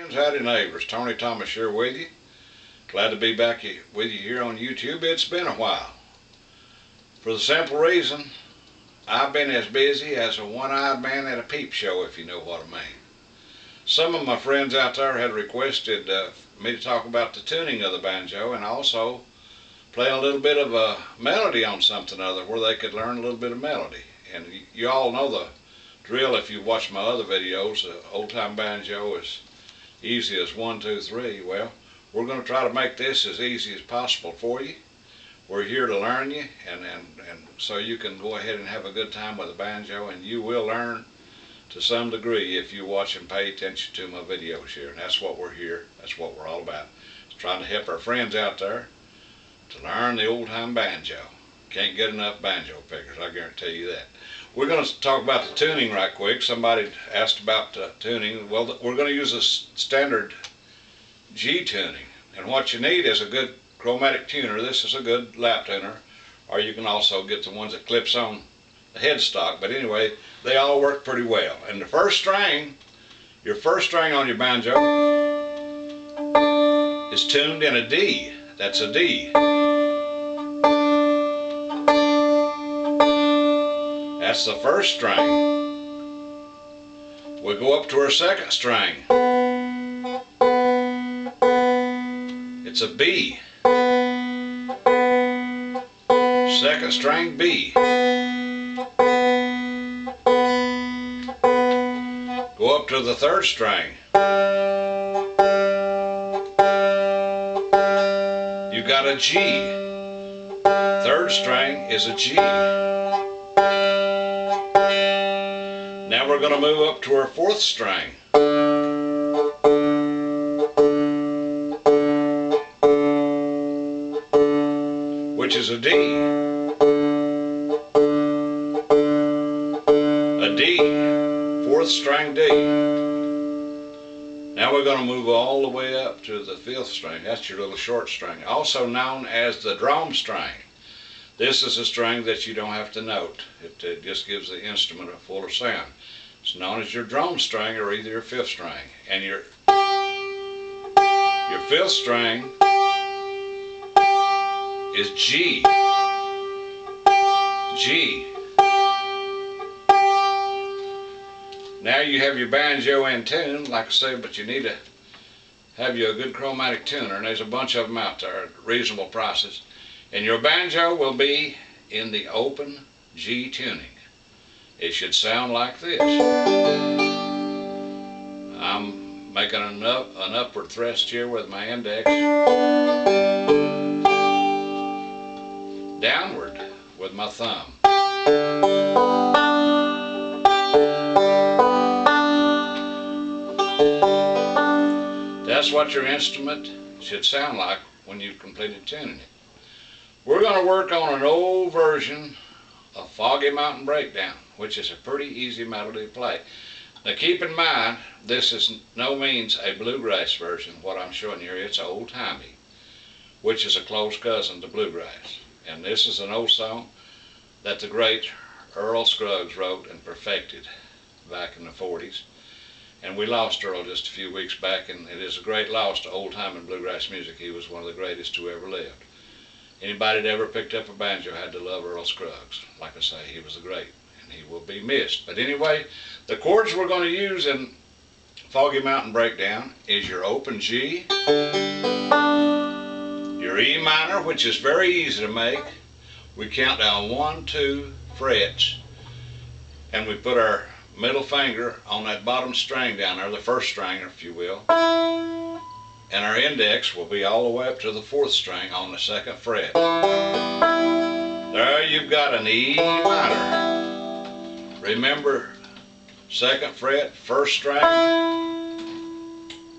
friends, howdy neighbors, Tony Thomas here with you. Glad to be back with you here on YouTube. It's been a while. For the simple reason, I've been as busy as a one-eyed man at a peep show, if you know what I mean. Some of my friends out there had requested me to talk about the tuning of the banjo and also play a little bit of a melody on something other where they could learn a little bit of melody. And you all know the drill if you watch my other videos. Old-time banjo is easy as 1, 2, 3. Well, we're going to try to make this as easy as possible for you. We're here to learn you, and so you can go ahead and have a good time with the banjo, and you will learn to some degree if you watch and pay attention to my videos here. And that's what we're here. That's what we're all about. It's trying to help our friends out there to learn the old-time banjo. Can't get enough banjo pickers, I guarantee you that. We're going to talk about the tuning right quick. Somebody asked about tuning. Well, we're going to use a standard G tuning. And what you need is a good chromatic tuner. This is a good lap tuner. Or you can also get the ones that clips on the headstock. But anyway, they all work pretty well. And the first string, your first string on your banjo is tuned in a D. That's a D. That's the first string. We go up to our second string. It's a B. Second string, B. Go up to the third string. You got a G. Third string is a G. Now we're going to move up to our fourth string. Which is a D. A D. Fourth string D. Now we're going to move all the way up to the fifth string. That's your little short string, also known as the drum string. This is a string that you don't have to note. It just gives the instrument a fuller sound. It's known as your drum string or either your fifth string. And your fifth string is G. G. Now you have your banjo in tune, like I say, but you need to have you a good chromatic tuner, and there's a bunch of them out there at reasonable prices. And your banjo will be in the open G tuning. It should sound like this. I'm making an upward thrust here with my index. Downward with my thumb. That's what your instrument should sound like when you've completed tuning it. We're going to work on an old version of Foggy Mountain Breakdown, which is a pretty easy melody to play. Now keep in mind, this is no means a bluegrass version. What I'm showing you here, it's old-timey, which is a close cousin to bluegrass. And this is an old song that the great Earl Scruggs wrote and perfected back in the 40s. And we lost Earl just a few weeks back, and it is a great loss to old-time and bluegrass music. He was one of the greatest who ever lived. Anybody that ever picked up a banjo had to love Earl Scruggs. Like I say, he was a great, and he will be missed. But anyway, the chords we're going to use in Foggy Mountain Breakdown is your open G, your E minor, which is very easy to make. We count down 1, 2 frets, and we put our middle finger on that bottom string down there, the first string, if you will. And our index will be all the way up to the fourth string on the second fret. There you've got an E minor. Remember, second fret, first string,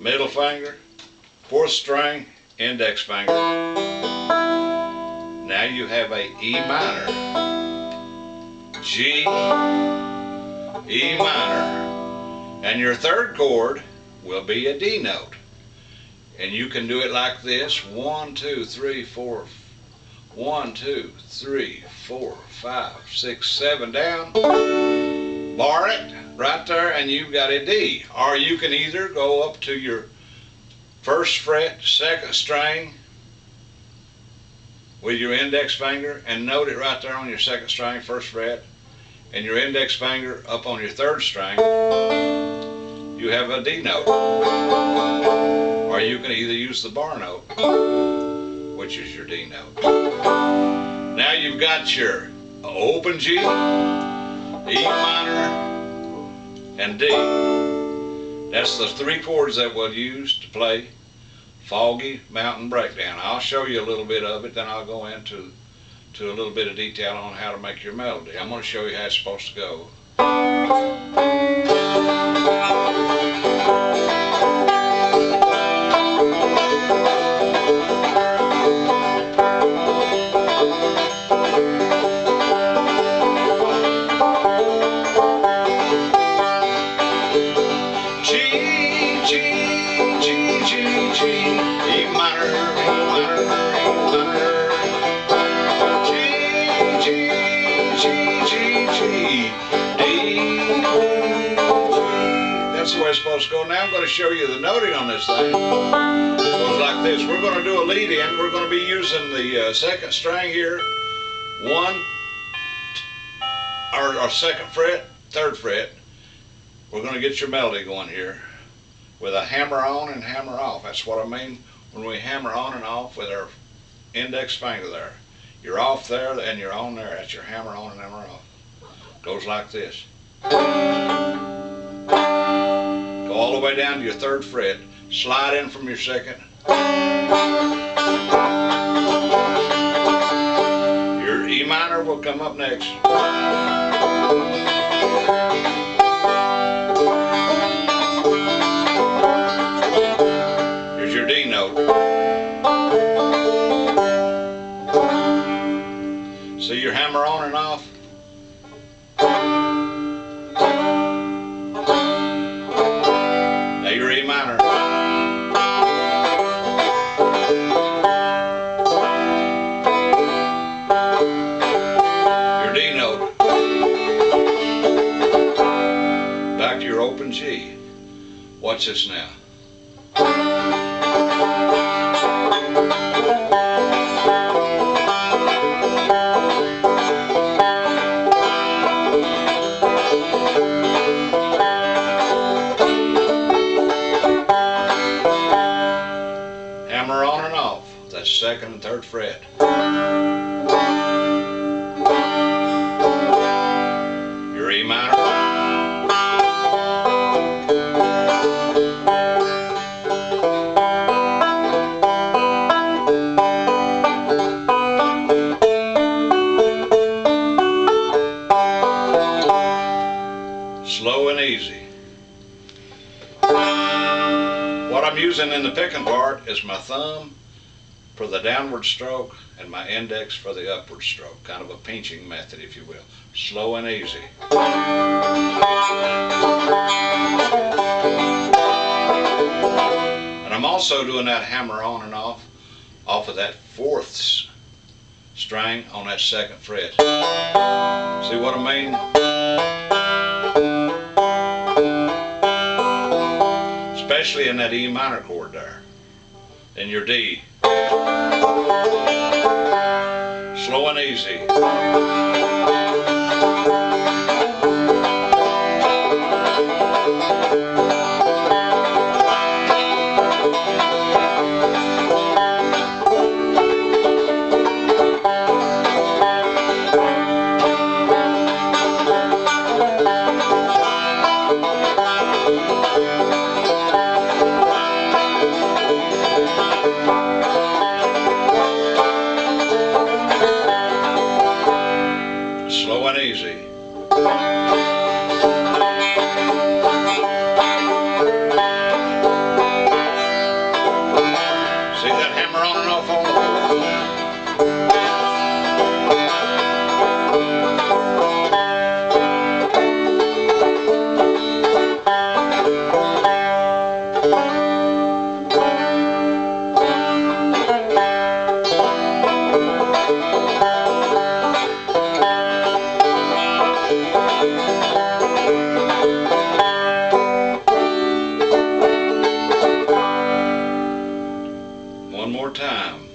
middle finger, fourth string, index finger. Now you have a E minor, G, E minor, and your third chord will be a D note. And you can do it like this: 1, 2, 3, 4, 1, 2, 3, 4, 5, 6, 7 down. Bar it right there, and you've got a D. Or you can either go up to your first fret, second string with your index finger, and note it right there on your second string, first fret, and your index finger up on your third string. You have a D note. Or you can either use the bar note, which is your D note. Now you've got your open G, E minor, and D. That's the three chords that we'll use to play Foggy Mountain Breakdown. I'll show you a little bit of it, then I'll go into a little bit of detail on how to make your melody. I'm going to show you how it's supposed to go. That's the way it's supposed to go. Now I'm going to show you the noting on this thing. It goes like this. We're going to do a lead in. We're going to be using the second string here, our second fret, third fret. We're going to get your melody going here with a hammer on and hammer off. That's what I mean when we hammer on and off with our index finger there. You're off there and you're on there. That's your hammer on and hammer off. Goes like this. Go all the way down to your third fret. Slide in from your second. Your E minor will come up next. Here's your D note. See your hammer on and off? Now your E minor. Your D note. Back to your open G. Watch this now. Hammer on and off. That's second and third fret. Your E minor. Slow and easy. What I'm using in the picking part is my thumb for the downward stroke and my index for the upward stroke. Kind of a pinching method, if you will. Slow and easy. And I'm also doing that hammer on and off of that fourth string on that second fret. See what I mean? Especially in that E minor chord there. Then your D. Slow and easy. Slow and easy. One more time.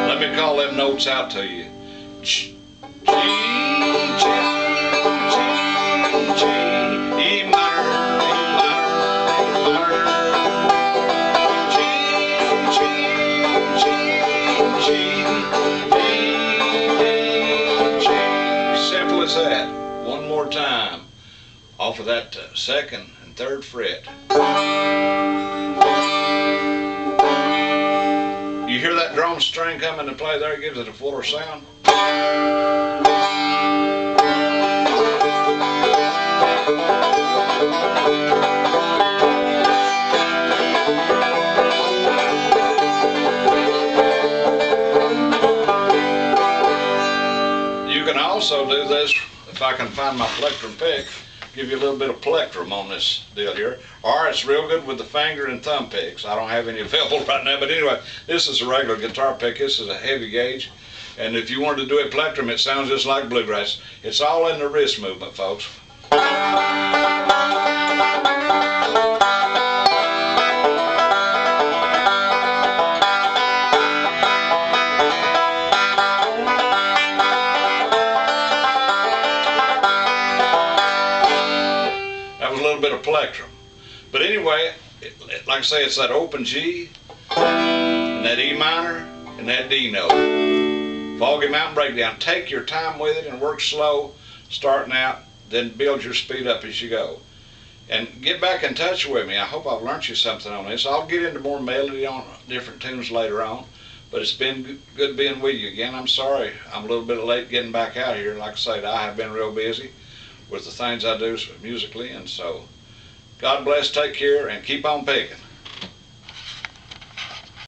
Let me call them notes out to you. G, G, G, G, E minor, E minor, G, G, G, G, D, D, G. Simple as that. One more time. Off of that second and third fret. You hear that drum string come into play there? It gives it a fuller sound. You can also do this, if I can find my plectrum pick, give you a little bit of plectrum on this deal here. Or it's real good with the finger and thumb picks. I don't have any available right now, but anyway, this is a regular guitar pick. This is a heavy gauge. And if you wanted to do it plectrum, it sounds just like bluegrass. It's all in the wrist movement, folks. That was a little bit of plectrum. But anyway, like I say, it's that open G, and that E minor, and that D note. Foggy Mountain Breakdown. Take your time with it and work slow, starting out, then build your speed up as you go. And get back in touch with me. I hope I've learned you something on this. I'll get into more melody on different tunes later on, but it's been good being with you again. I'm sorry I'm a little bit late getting back out here. Like I said, I have been real busy with the things I do musically, and so God bless, take care, and keep on picking.